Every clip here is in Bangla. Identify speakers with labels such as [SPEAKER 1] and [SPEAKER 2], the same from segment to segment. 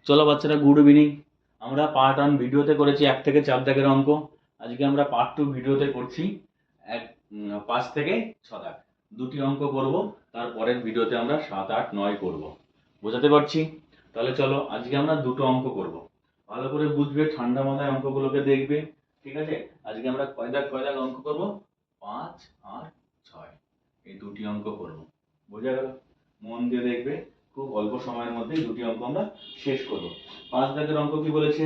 [SPEAKER 1] চলো বাচ্চারা, গুড ইভিনিং। আমরা পার্ট 1 ভিডিওতে করেছি 1 থেকে 4 দাগের অঙ্ক। আজকে আমরা পার্ট 2 ভিডিওতে করছি 5 থেকে 6 দাগ। দুটি অঙ্ক করব, তারপরের ভিডিওতে আমরা 7, 8, 9 করব। বোঝাতে পারছি? তাহলে চলো, আজকে আমরা দুটো অঙ্ক করব। ভালো করে বুঝবে, ঠান্ডা মাথায় অঙ্কগুলোকে দেখবে, ঠিক আছে? আজকে আমরা কয় দাগ অঙ্ক করব? 5 আর 6, এই দুটি অঙ্ক করব। বোঝা গেল? মন দিয়ে দেখবে, খুব অল্প সময়ের মধ্যে দুটি অঙ্ক আমরা শেষ করব। 5 দাগের অঙ্ক কি বলেছে?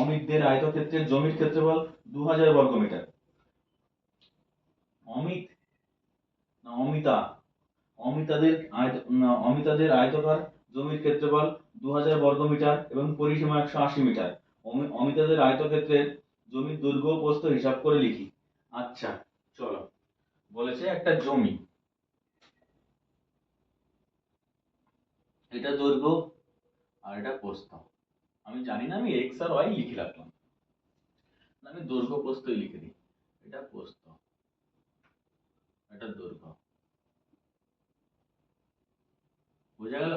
[SPEAKER 1] অমিতদের আয়তক্ষেত্রের জমির ক্ষেত্রফল 2000 বর্গমিটার। অমিত না অমিতা? অমিতাদের আয়তকার জমির ক্ষেত্রফল 2000 বর্গমিটার এবং পরিসীমা 180 মিটার। অমিতাদের আয়তক্ষেত্রের জমির দৈর্ঘ্য ও প্রস্থ হিসাব করে লিখি। আচ্ছা, চলো। বলেছে একটা জমি, এটা দৈর্ঘ্য আর এটা প্রস্থ। আমি জানি না, আমি এক্স আর ওয়াই লিখে রাখলাম। আমি দৈর্ঘ্য প্রস্থই লিখে দিই। এটা প্রস্থ, এটা দৈর্ঘ্য। বোঝা গেল?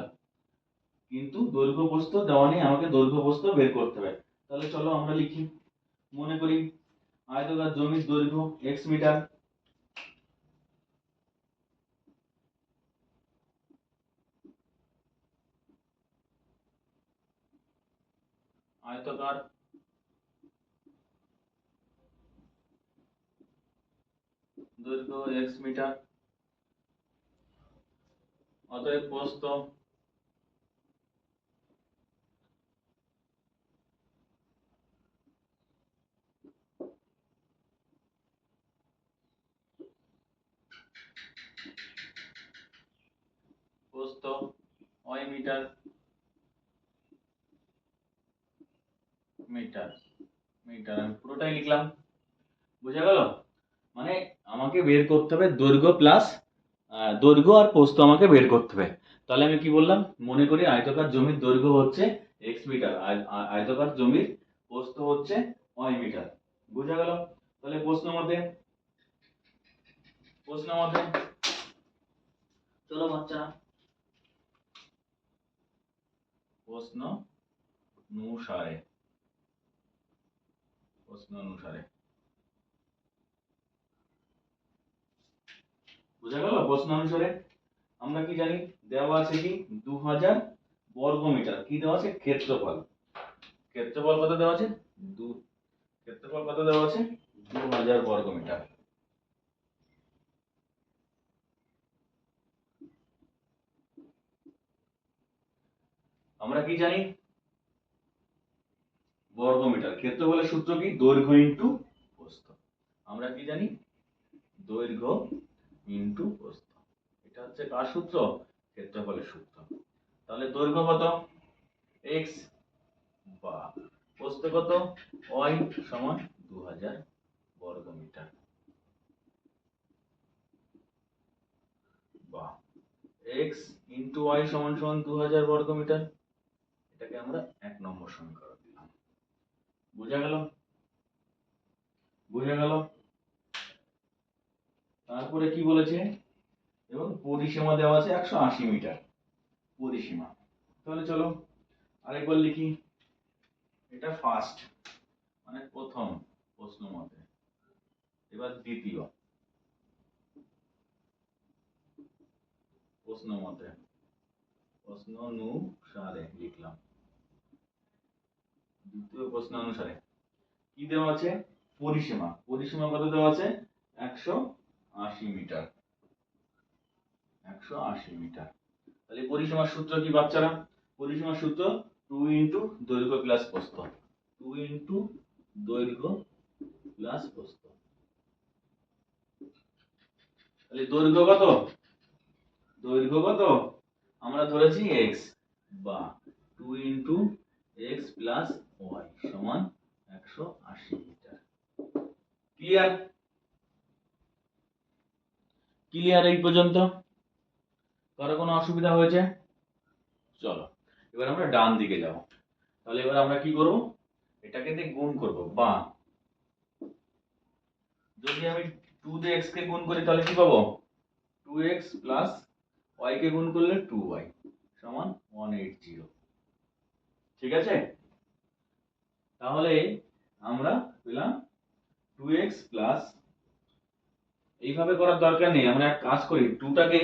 [SPEAKER 1] কিন্তু দৈর্ঘ্য প্রস্থ দেওয়া নেই, আমাকে দৈর্ঘ্য প্রস্থ বের করতে হবে। তাহলে চলো আমরা লিখি। মনে করি আয়তকার জমির দৈর্ঘ্য এক্স মিটার, আয়তকার দৈর্ঘ্য এক্স মিটার, অতএব প্রস্থ প্রস্থ ওয়াই মিটার, মিটার মিটার। আমি পুরোটাই লিখলাম। বুঝা গেল? মানে আমাকে বের করতে হবে দৈর্ঘ্য প্লাস দৈর্ঘ্য আর প্রস্থ আমাকে বের করতে হবে। তাহলে আমি কি বললাম? মনে করি আয়তকার জমির দৈর্ঘ্য হচ্ছে এক্স মিটার, আয়তকার জমির প্রস্থ হচ্ছে ওয়াই মিটার। বুঝা গেল? তাহলে প্রশ্ন মতে চলো বাচ্চারা, প্রশ্ন অনুসারে বুঝা গেল? প্রশ্ন অনুসারে আমরা কি জানি? দেওয়া আছে কি 2000 বর্গমিটার। কি দেওয়া আছে? ক্ষেত্রফল। ক্ষেত্রফল কত দেওয়া আছে? ক্ষেত্রফল কত দেওয়া আছে? 2000 বর্গমিটার। আমরা কি জানি? বর্গমিটার। ক্ষেত্রফলের সূত্র কি? দৈর্ঘ্য ইনটু প্রস্থ। আমরা কি জানি? দৈর্ঘ্য ইনটু প্রস্থ। এটা হচ্ছে কার সূত্র? ক্ষেত্রফলের সূত্র। তাহলে দৈর্ঘ্য কত? x, বা প্রস্থ কত? y সমান 2000 বর্গমিটার, বা x ইনটু y সমান সমান 2000 বর্গমিটার। এটাকে আমরা 1 নম্বর সমীকরণ দিলাম। বুঝা গেল? তারপরে কি বলেছে? এবং পরিসীমা দেওয়া আছে 180 মিটার পরিসীমা। তাহলে চলো আরেকবার লিখি। এটা ফার্স্ট, মানে প্রথম প্রশ্ন মতে। এবার দ্বিতীয় প্রশ্ন মতে, প্রশ্ন অনুসারে লিখলাম। দ্বিতীয় প্রশ্ন অনুসারে কি দেওয়া আছে? পরিসীমা কত দেওয়া আছে? 180 মিটার। 180 মিটার। তাহলে পরিসীমার সূত্র কি বাচ্চারা? পরিসীমার সূত্র 2 ইনটু দৈর্ঘ্য প্লাস প্রস্থ। 2 ইনটু দৈর্ঘ্য প্লাস প্রস্থ। তাহলে দৈর্ঘ্য কত? আমরা ধরেছি x, বা 2 ইনটু x প্লাস y সমান 180 মিটার। ক্লিয়ার এই পর্যন্ত? কারো কোনো অসুবিধা হয়েছে? চলো এবার আমরা ডান দিকে যাব। তাহলে এবার আমরা কি করব? এটাকে দিয়ে গুণ করব, বা যদি আমি 2 দিয়ে x কে গুণ করি তাহলে কি পাবো? 2x প্লাস y কে গুণ করলে 2y সমান 180। ঠিক আছে, তাহলে আমরা পেলাম 2x প্লাস, এইভাবে করার দরকার নেই, আমরা এক কাজ করি 2টাকে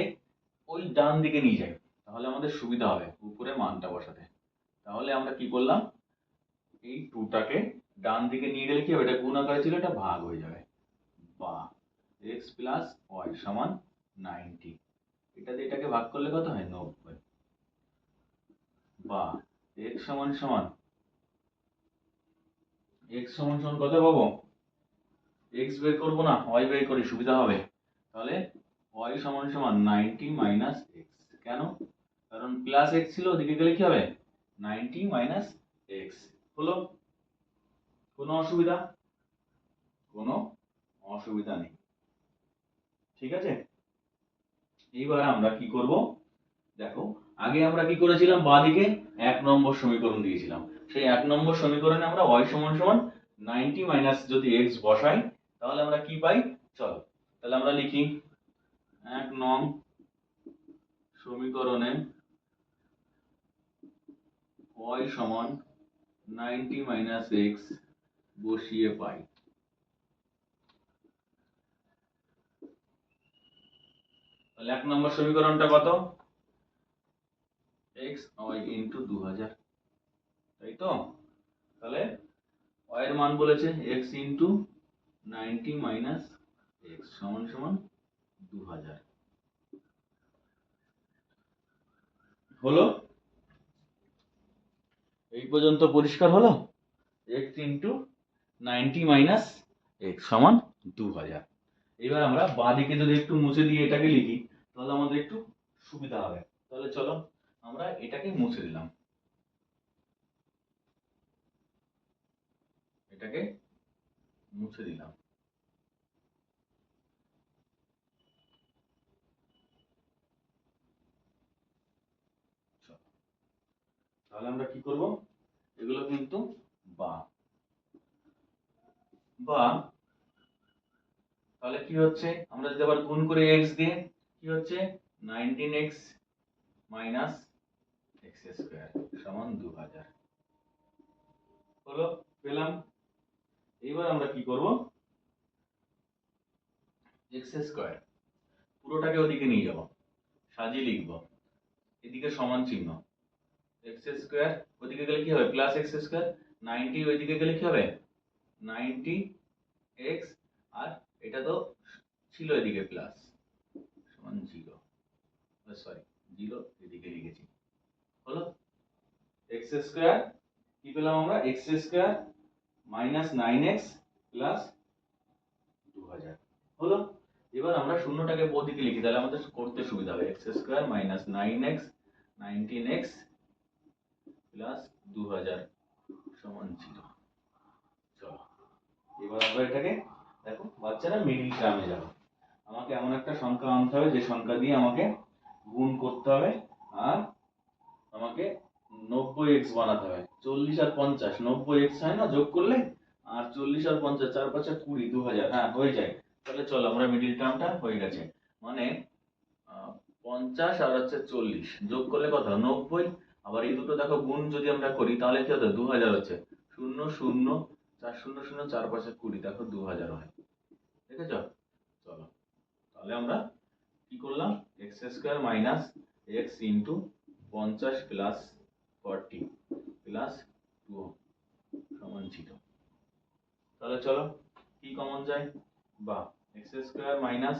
[SPEAKER 1] ওই ডান দিকে নিয়ে যাই, তাহলে আমাদের সুবিধা হবে উপরে মানটা বসাতে। তাহলে আমরা কি করলাম, এই 2টাকে ডান দিকে নিয়ে গেলে কি হবে, এটা গুণ আকারে ছিল, এটা ভাগ হয়ে যাবে, বা x প্লাস y সমান 90, এটা দিয়ে এটাকে ভাগ করলে কত হয় 90, বা x সমান সমান কত পাবো, x বের করবো না, y বের করি সুবিধা হবে। তাহলে y সমান সমান 90 মাইনাস x, কেন, কারণ প্লাস x ছিল, ওদিকে গেলে কি হবে 90 মাইনাস x হলো। কোনো অসুবিধা, কোনো অসুবিধা নেই, ঠিক আছে। এইবার আমরা কি করব, দেখো আগে আমরা কি করেছিলাম, বাঁদিকে 1 নম্বর সমীকরণ দিয়েছিলাম, সেই 1 নম্বর সমীকরণে আমরা y সমান সমান 90 মাইনাস যদি x বসাই, তাহলে আমরা কি পাই, চলো তাহলে আমরা লিখি 1 নং সমীকরণে y সমান 90 মাইনাস x বসিয়ে পাই। তাহলে 1 নম্বর সমীকরণটা কত, x y ইন্টু 2000, তাই তো। তাহলে y এর মান বলেছে x ইন্টু 90 মাইনাস x সমান সমান 2000 হলো। এই পর্যন্ত পরিষ্কার হলো, x ইন্টু 90 মাইনাস x সমান 2000। এবার আমরা বাঁদিকে যদি একটু মুছে দিয়ে এটাকে লিখি, তাহলে আমাদের একটু সুবিধা হবে। তাহলে চলো আমরা এটাকে মুছে দিলাম, এটাকে মুছে দিলাম। তাহলে আমরা কি করব, এগুলো কিন্তু বা বা তাহলে কি হচ্ছে, আমরা যদি আবার গুণ করে x দিয়ে, কি হচ্ছে 19x মাইনাস x স্কয়ার সমান 2000 হলো, পেলাম। এবার আমরা কি করব, x স্কয়ার পুরোটাকে ওদিকে নিয়ে যাব, সাজিয়ে লিখব, এদিকে সমান চিহ্ন, x স্কয়ার ওদিকে গেলে কি হবে প্লাস x স্কয়ার, 90 ওইদিকে গেলে কি হবে 90x, আর এটা তো ছিল এদিকে প্লাস সমান 0, সরি 0 এদিকে লিখেছি, হলো। x স্কয়ার কি পেলাম আমরা, x square minus 9x plus 2000 হলো। এবার আমরা শূন্যটাকে ওদিকে লিখি, তাহলে আমাদের করতে সুবিধা হবে, x square minus 9x 19x plus 2000 সমান 0। চলো এবার আমরা এটাকে, দেখো বাচ্চারা মিডিল টার্মে যাবে, আমাকে এমন একটা সংখ্যা আনতে হবে যে সংখ্যা দিয়ে আমাকে গুণ করতে হবে, আর আমাকে 90x বানাতে হবে, 40 আর 50 90x হয় না যোগ করলে, আর 40 আর 50 4 5 20 2000, হ্যাঁ হয়ে যায়। তাহলে চলো আমরা মিডিল টার্মটা হয়ে গেছে, মানে 50 আর হচ্ছে 40 যোগ করলে কত 90, আবার এই দুটো দেখো গুণ যদি আমরা করি তাহলে কি হতো 2000 হচ্ছে, 0 0 4 0 0 4 5 20, দেখো 2000 হয়, দেখেছো। চলো তাহলে আমরা কি করলাম, x square minus x into 50 plus 40 plus 2 সমান 0। তাহলে চলো কি কমন যায়, বা x square minus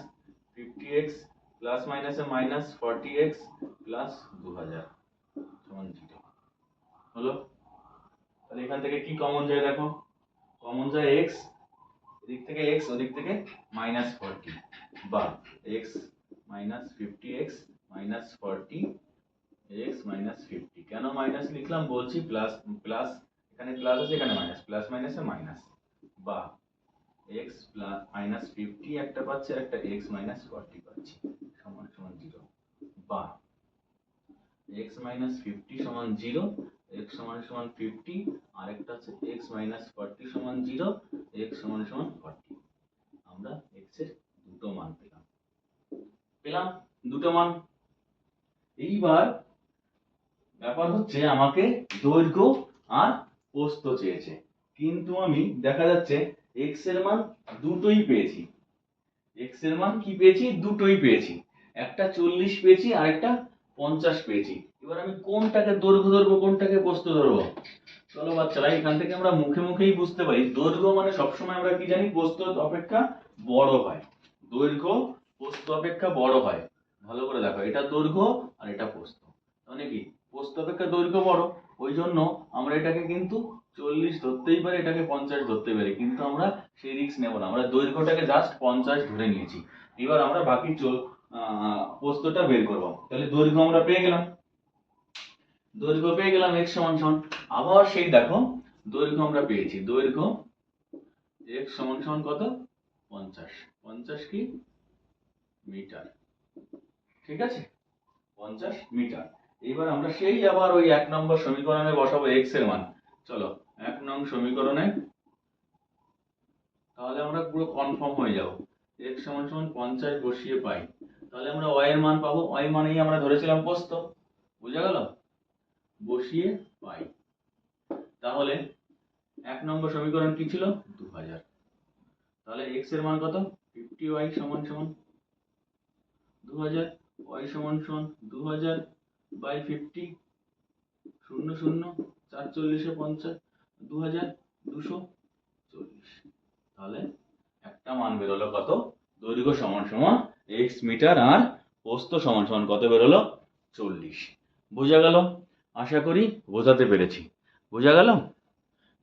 [SPEAKER 1] 50x plus মাইনাসে মাইনাস 40x প্লাস 2000 সমান 0 হলো। তাহলে এখান থেকে কি কমন যায়, দেখো কমন যায় x, এদিক থেকে x ওদিক থেকে মাইনাস 40, বা x minus 50x minus 40 x minus 50, কেন মাইনাস লিখলাম বলছি, প্লাস প্লাস এখানে প্লাস আছে এখানে মাইনাস, প্লাস মাইনাসে মাইনাস, বা x প্লাস মাইনাস 50 একটা পাচ্ছে আর একটা x মাইনাস 40 পাচ্ছি সমান সমান 0, বা x মাইনাস 50 সমান 0, x সমান সমান 50, আর একটা আছে x মাইনাস 40 সমান 0, x সমান সমান 40। আমরা x এর দুটো মান পেলাম, দুটো মান। এইবার ব্যাপার হচ্ছে আমাকে দৈর্ঘ্য আর পোস্ত চেয়েছে, কিন্তু আমি দেখা যাচ্ছে এক্স এর মান দুটোই পেয়েছি। এক্স এর মান কি পেয়েছি? দুটোই পেয়েছি। একটা 40 পেয়েছি আর একটা 50 পেয়েছি। এবার আমি কোনটাকে দৈর্ঘ্য ধরবো, কোনটাকে পোস্ত ধরবো? চলো বাচ্চারা, এখান থেকে আমরা মুখে মুখেই বুঝতে পারি দৈর্ঘ্য মানে সবসময় আমরা কি জানি, পোস্ত অপেক্ষা বড় হয়। দৈর্ঘ্য পোস্ত অপেক্ষা বড় হয়। ভালো করে দেখো, এটা দৈর্ঘ্য আর এটা পোস্ত, মানে কি পোস্ত অপেক্ষা দৈর্ঘ্য বড়, ওই জন্য আমরা এটাকে কিন্তু 40 ধরতেই পারি, এটাকে 50 ধরতেই পারি, কিন্তু আমরা সেই রিস্ক নেব না, আমরা দৈর্ঘ্যটাকে জাস্ট 50 ধরে নিয়েছি। এবার আমরা বাকি পোস্তটা বের করবো। তাহলে দৈর্ঘ্য আমরা পেয়ে গেলাম, দৈর্ঘ্য পেয়ে গেলাম x সমান সমান, আবার সেই দেখো দৈর্ঘ্য আমরা পেয়েছি, দৈর্ঘ্য x সমান সমান কত? 50। 50 কি মিটার, ঠিক আছে, 50 মিটার। এবার আমরা সেই আবার ওই 1 নম্বর সমীকরণে বসাবো x এর মান। চলো 1 নং সমীকরণে, তাহলে আমরা পুরো কনফার্ম হয়ে যাব। x সমান সমান 50 বসিয়ে পাই, তাহলে আমরা y এর মান পাবো, y মানেই আমরা ধরেছিলাম পোস্ত, বুঝা গেল, বসিয়ে পাই। তাহলে 1 নম্বর সমীকরণ কি ছিল? 2000। তাহলে x এর মান কত? 50y সমান সমান 2000, y সমান সমান 2000 বাই 50, 0 0 4 40 50, 2000 240। তাহলে একটা মান বেরোলো কত? দৈর্ঘ্য সমান সমান x মিটার আর প্রস্থ সমান সমান কত বেরোলো? 40। বোঝা গেল? আশা করি বোঝাতে পেরেছি। বোঝা গেল?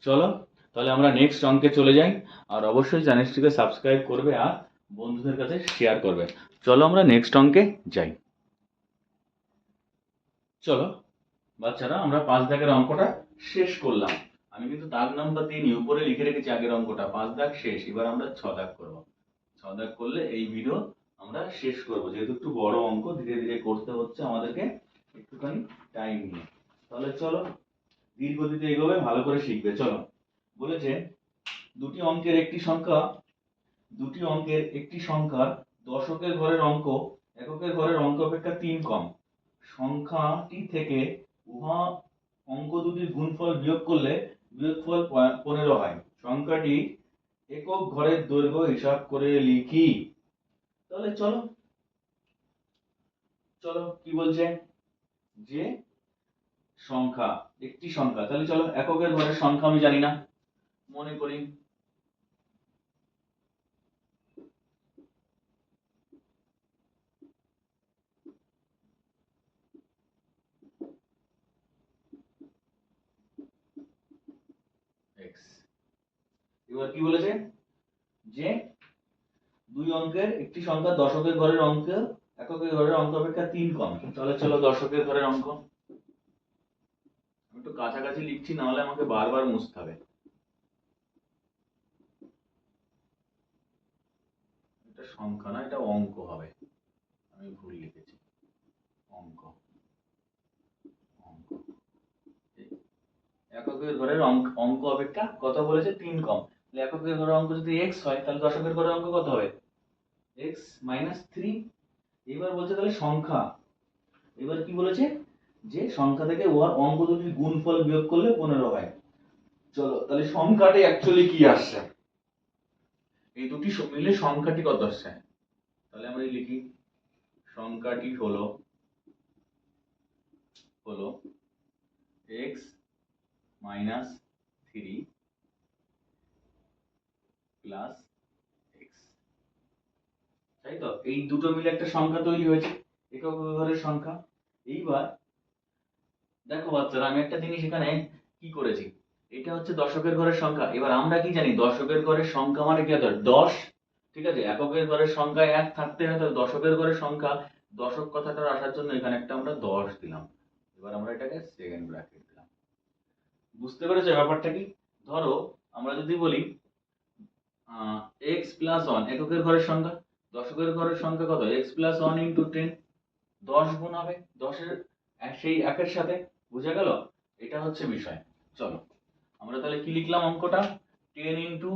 [SPEAKER 1] চলো তাহলে আমরা নেক্সট অঙ্কে চলে যাই, আর অবশ্যই চ্যানেলটিকে সাবস্ক্রাইব করবে আর বন্ধুদের কাছে শেয়ার করবে। চলো আমরা নেক্সট অঙ্কে যাই। চলো বাচ্চারা, আমরা 5 দাগের অঙ্কটা শেষ করলাম। আমি কিন্তু দাগ নাম্বার দিইনি, উপরে লিখে রেখেছি আগের অঙ্কটা, 5 দাগ শেষ। এবার আমরা 6 দাগ করব। 6 দাগ করলে এই ভিডিও আমরা শেষ করব, যেহেতু একটু বড় অঙ্ক, ধীরে ধীরে করতে হচ্ছে আমাদেরকে, একটুখানি টাইম নিয়ে। তাহলে চলো ধীর গতিতে এগোবে, ভালো করে শিখবে। চলো, বলেছে দুটি অঙ্কের একটি সংখ্যার দশকের ঘরের অঙ্ক এককের ঘরের অঙ্ক অপেক্ষা 3 কম। সংখ্যাটি থেকে উহা অঙ্ক দুটির গুণফল বিয়োগ করলে বিয়োগফল 15 হয়। সংখ্যাটি একক ঘরের দৈর্ঘ্য হিসাব করে লিখি। তাহলে চলো চলো কি বলছে, যে সংখ্যা, একটি সংখ্যা, তাহলে চলো এককের ঘরের সংখ্যা আমি জানি না, মনে করি x। এবার কি বলেছে, যে দুই অঙ্কের একটি সংখ্যা দশকের ঘরের অঙ্ক এককের ঘরের অঙ্ক অপেক্ষা 3 কম। তাহলে চলো দশকের ঘরের অঙ্ক, আমি একটু কাছাকাছি লিখছি, না হলে আমাকে বারবার মুছতে হবে। এটা সংখ্যা না, এটা অঙ্ক হবে, আমি ভুল লিখেছি, অঙ্ক। অঙ্ক এককের ঘরের অঙ্ক অপেক্ষা কত বলেছে? 3 কম। তাহলে এককের ঘরের অঙ্ক যদি x হয়, তাহলে দশকের ঘরের অঙ্ক কত হবে? x minus 3। এবার বলছে তাহলে সংখ্যা, এবার কি বলেছে, যে সংখ্যা থেকে ওর অঙ্ক দুটির গুণফল বিয়োগ করলে 15 হয়। চলো তাহলে সংখ্যাটি অ্যাকচুয়ালি কি আসছে, এই দুটি মিলে সংখ্যাটি কত আসছে? তাহলে আমরা লিখি, সংখ্যাটি হলো হলো x মাইনাস 3 প্লাস x, তাই তো? এই দুটো মিলে একটা সংখ্যা তৈরি হয়েছে, একক ঘরের সংখ্যা। এইবার দেখো বাচ্চারা, আমি একটা জিনিস এখানে কি করেছি, এটা হচ্ছে দশকের ঘরের সংখ্যা। এবার আমরা কি জানি, দশকের ঘরের সংখ্যা মানে কি হতো? 10, ঠিক আছে। এককের ঘরের সংখ্যা 1 থাকতে হয়, তাহলে দশকের ঘরের সংখ্যা, দশক কথাটার আসার জন্য এখানে একটা আমরা 10 দিলাম। এবার আমরা এটাকে সেকেন্ড ব্র্যাকেট দিলাম। বুঝতে পেরেছো ব্যাপারটা কি? ধরো আমরা যদি বলি x প্লাস 1 এককের ঘরের সংখ্যা, দশকের ঘরের সংখ্যা কত? x প্লাস 1 ইন্টু 10, 10 গুণ হবে 10 এর সেই একের সাথে। বুঝা গেল? এটা হচ্ছে বিষয়। চলো আমরা তাহলে কি লিখলাম অঙ্কটা, 10 into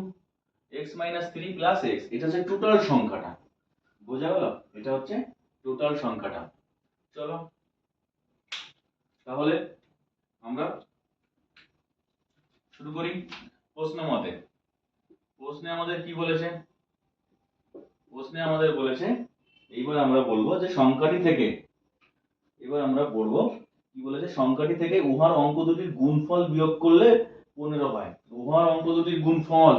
[SPEAKER 1] x minus 3 plus x, এটা হচ্ছে টোটাল সংখ্যাটা। বোঝা গেল? এটা হচ্ছে টোটাল সংখ্যাটা। চলো তাহলে আমরা শুরু করি প্রশ্ন মতে। প্রশ্নে আমাদের কি বলেছে? প্রশ্নে আমাদের বলেছে, এইবার আমরা বলবো যে সংখ্যাটি থেকে, এবার আমরা পড়বো কি বলেছে, সংখ্যাটি থেকে উহার অঙ্ক দুটির গুণফল বিয়োগ করলে 15 হয়। উহার অঙ্ক দুটির গুণফল,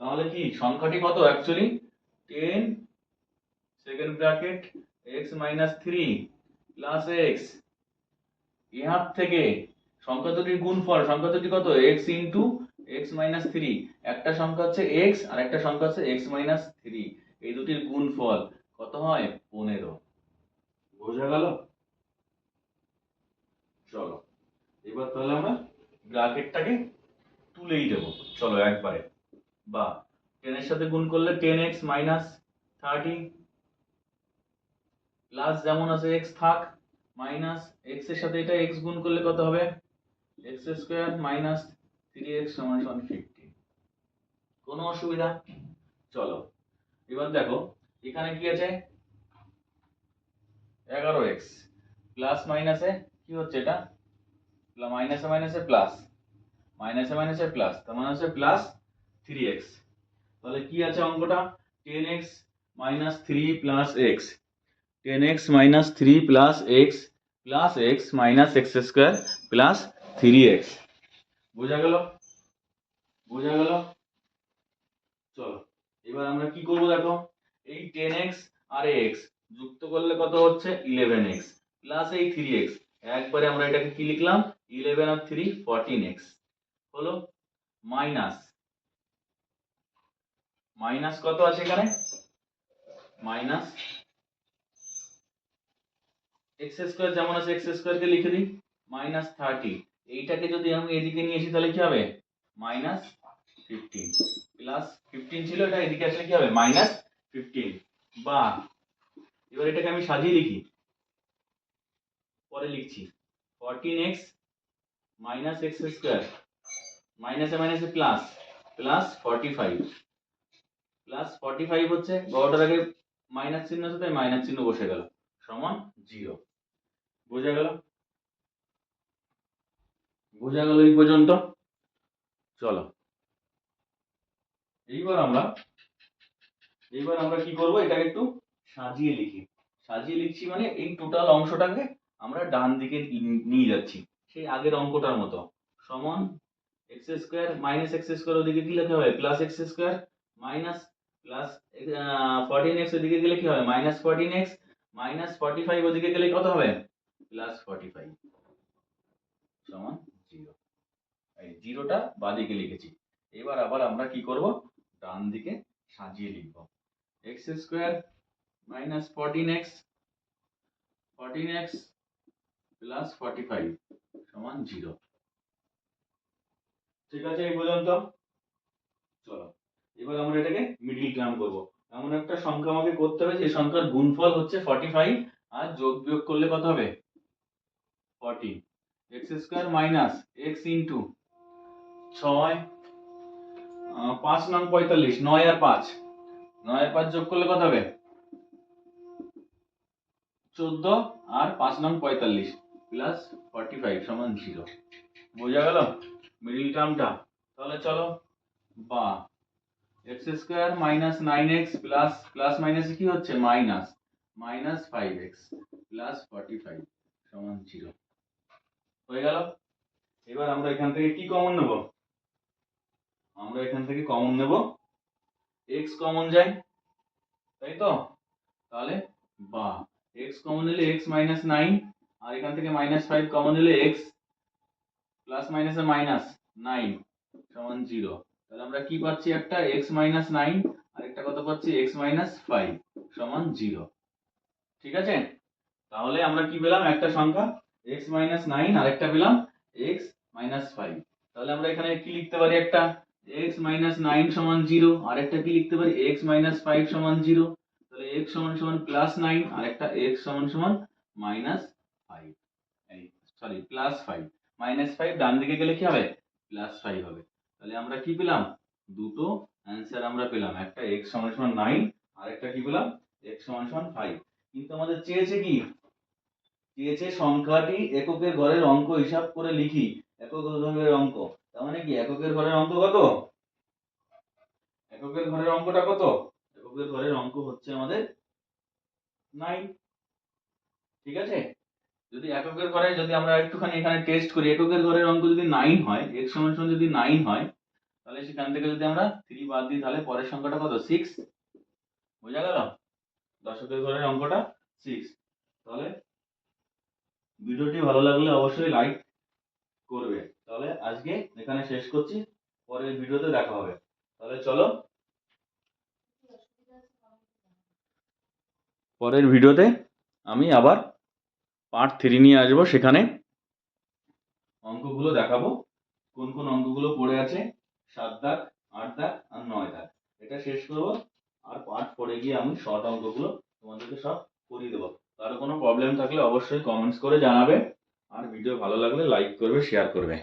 [SPEAKER 1] তাহলে কি সংখ্যাটি কত? Actually 10 second bracket x minus 3 plus x, ইহার থেকে সংখ্যা দুটির গুণফল, সংখ্যা দুটি কত? x ইন্টু x মাইনাস 3, একটা সংখ্যা হচ্ছে x আর একটা সংখ্যা হচ্ছে x মাইনাস 3, এই দুটির গুণফল কত হয়? 15। বোঝা গেল? চলো এবার তাহলে আমরা ব্র্যাকেটটাকে তুলেই দেব, চলো একবারে, বা 10 এর সাথে গুণ করলে 10x মাইনাস 30 প্লাস যেমন আছে x থাক, মাইনাস x এর সাথে এটা x গুণ করলে কত হবে? x স্কয়ার মাইনাস 3x সমান সমান 50। কোনো অসুবিধা? চলো এবার দেখো এখানে কি আছে? 11x প্লাস মাইনাসে কি হচ্ছে? এটা মাইনাসে মাইনাসে প্লাস, মাইনাসে মাইনাসে প্লাস, তার মানে হচ্ছে প্লাস 3x। তাহলে কি আছে অঙ্কটা? 10x minus 3 plus x, 10x minus 3 plus x minus x square plus 3x। বোঝা গেল? বোঝা গেল? চলো এবার আমরা কি করব দেখো, এই 10x আর x যুক্ত করলে কত হচ্ছে? 11x প্লাস এই 3x, একবারে আমরা এটাকে কি লিখলাম? 11 আর 3 14x হলো, মাইনাস, মাইনাস কত আছে এখানে? মাইনাস x স্কয়ার যেমন আছে x স্কয়ার কে লিখে দিই, মাইনাস 30, এইটাকে যদি আমি এদিকে নিয়ে আসি তাহলে কি হবে? মাইনাস 15 প্লাস 15 ছিল, এটা এদিকে আসলে কি হবে? মাইনাস 15। বা এবার এটাকে আমি সাজিয়ে লিখি, পরে লিখছি 14x মাইনাস x স্কয়ার, মাইনাসে মাইনাসে প্লাস, প্লাস 45, প্লাস 45 হচ্ছে বড়টার আগে মাইনাস চিহ্ন আছে তাই মাইনাস চিহ্ন বসে গেল, সমান 0। বোঝা গেল? বোঝা গেল এই পর্যন্ত? চলো এইবার আমরা কি করব, এটাকে একটু সাজিয়ে লিখি। সাজিয়ে লিখছি মানে এই টোটাল অংশটাকে আমরা ডান দিকে নিয়ে যাচ্ছি, সেই আগের অঙ্কটার মতো। সমান x square minus x square ওদিকে কি লিখতে হবে? Plus x square minus plus 14x ওদিকে গেলে কি হবে? মাইনাস 14x মাইনাস 45 ওদিকে গেলে কত হবে? প্লাস 45 সমান 0। এই জিরোটা বাদিকে লিখেছি। এবার আবার আমরা কি করব? ডান দিকে সাজিয়ে লিখব, x square minus 14x plus 45 সমান 0। ঠিক আছে এই পর্যন্ত? চলো এবার আমরা এটাকে মিডল টার্ম করব। এমন একটা সংখ্যা আমাকে করতে হবে যে সংখ্যার গুণফল হচ্ছে 45 আর যোগ বিয়োগ করলে কত হবে? 40। x square minus x into 6 5 নং 45, 9 আর 5, 9 আর 5 যোগ করলে কত হবে? 14 আর 5 নং 45 প্লাস 45 সমান 0। বোঝা গেল মিডল টার্মটা? তাহলে চলো, বা x square minus 9x plus, plus মাইনাসে কি হচ্ছে? মাইনাস, মাইনাস 5x প্লাস 45 সমান 0 হয়ে গেল। এবার আমরা এখান থেকে কি কমন নেব? আমরা এখান থেকে কমন নেব x কমন যায়, তাই তো? তাহলে বা x কমন নিলে x মাইনাস 9, আর এখান থেকে মাইনাস 5 কমন নিলে x প্লাস মাইনাসে মাইনাস 9 সমান 0। তাহলে আমরা কি পাচ্ছি? একটা x মাইনাস 9 আর একটা কত পাচ্ছি? x মাইনাস 5 সমান 0। ঠিক আছে? তাহলে আমরা কি পেলাম? একটা সংখ্যা x মাইনাস 9 আর একটা পেলাম x মাইনাস 5। তাহলে আমরা এখানে কি লিখতে পারি? একটা x মাইনাস 9 সমান 0 আর একটা কি লিখতে পারি? x মাইনাস 5 সমান 0। তাহলে x সমান সমান প্লাস 9 আর একটা x সমান সমান মাইনাস 5, এই সরি প্লাস 5, মাইনাস 5 ডান দিকে গেলে কি হবে? প্লাস 5 হবে। তাহলে আমরা কি পেলাম? দুটো অ্যানসার আমরা পেলাম, একটা x সমান সমান 9 আর একটা কি পেলাম? x সমান সমান 5। কিন্তু আমাদের চেয়েছে কি? চেয়েছে সংখ্যাটি এককের ঘরের অঙ্ক হিসাব করে লিখি, একক ঘরের অঙ্ক। তার মানে কি এককের ঘরের অঙ্ক কত? এককের ঘরের অঙ্কটা কত? এককের ঘরের অঙ্ক হচ্ছে আমাদের 9। ঠিক আছে, যদি এককের ঘরে যদি আমরা একটুখানি এখানে টেস্ট করি, এককের ঘরের অঙ্ক যদি 9 হয়, x সমান সমান যদি 9 হয়, তাহলে সেখান থেকে যদি আমরা 3 বাদ দিই তাহলে পরের সংখ্যাটা কত? 6। বোঝা গেল? দশকের ঘরের অঙ্কটা 6। তাহলে ভিডিওটি ভালো লাগলে অবশ্যই লাইক করবে। তাহলে আজকে এখানে শেষ করছি, পরের ভিডিওতে দেখা হবে। তাহলে চলো, পরের ভিডিওতে আমি আবার পার্ট 3 নিয়ে আসবো, সেখানে অঙ্কগুলো দেখাবো, কোন কোন অঙ্কগুলো পড়ে আছে, 7 দাগ, 8 দাগ আর 9 দাগ। এটা শেষ করবো, আর পার্ট 4 গিয়ে আমি শর্ট অঙ্কগুলো তোমাদেরকে সব করিয়ে দেবো। কারো কোনো প্রবলেম থাকলে অবশ্যই কমেন্টস করে জানাবে, আর ভিডিও ভালো লাগলে লাইক করবে, শেয়ার করবে।